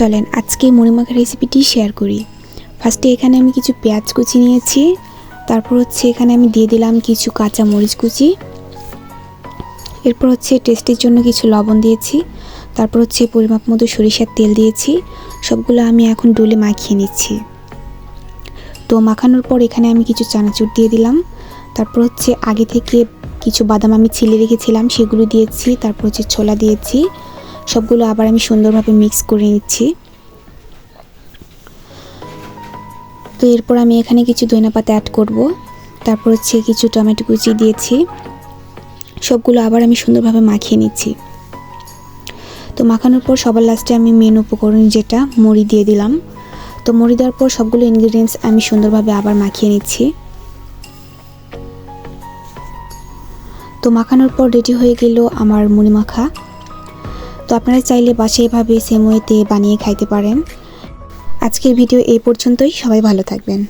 চলেন আজকে মুড়ি মাখার রেসিপিটি শেয়ার করি। ফার্স্টে এখানে আমি কিছু পেঁয়াজ কুচি নিয়েছি, তারপর এখানে আমি দিয়ে দিলাম কিছু কাঁচা মরিচ কুচি, এরপর টেস্টের জন্য কিছু লবণ দিয়েছি, তারপর পরিমাপ মতো সরিষার তেল দিয়েছি। সবগুলো আমি এখন ডোলে মাখিয়ে নিচ্ছি। তো মাখানোর পর এখানে আমি কিছু চানাচুর দিয়ে দিলাম, তারপর আগে থেকে কিছু বাদাম আমি ছিলে রেখেছিলাম সেগুলো দিয়েছি, তারপর ছোলা দিয়েছি। সবগুলো আবার আমি সুন্দরভাবে মিক্স করে নিচ্ছি। তো এরপর আমি এখানে কিছু ধনিয়া পাতা অ্যাড করব, তারপর কিছু টমেটো কুচি দিয়েছি। সবগুলো আবার আমি সুন্দরভাবে মাখিয়ে নিচ্ছি। তো মাখানোর পর সবার লাস্টে আমি মেন উপকরণ যেটা মুড়ি দিয়ে দিলাম। তো মুড়ি দেওয়ার পর সবগুলো ইনগ্রিডিয়েন্টস আমি সুন্দরভাবে আবার মাখিয়ে নিচ্ছি। তো মাখানোর পর রেডি হয়ে গেল আমার মুড়ি মাখা। তো আপনারা চাইলে বাসায় এভাবে সেম ওয়েতে বানিয়ে খাইতে পারেন। আজকের ভিডিও এই পর্যন্তই। সবাই ভালো থাকবেন।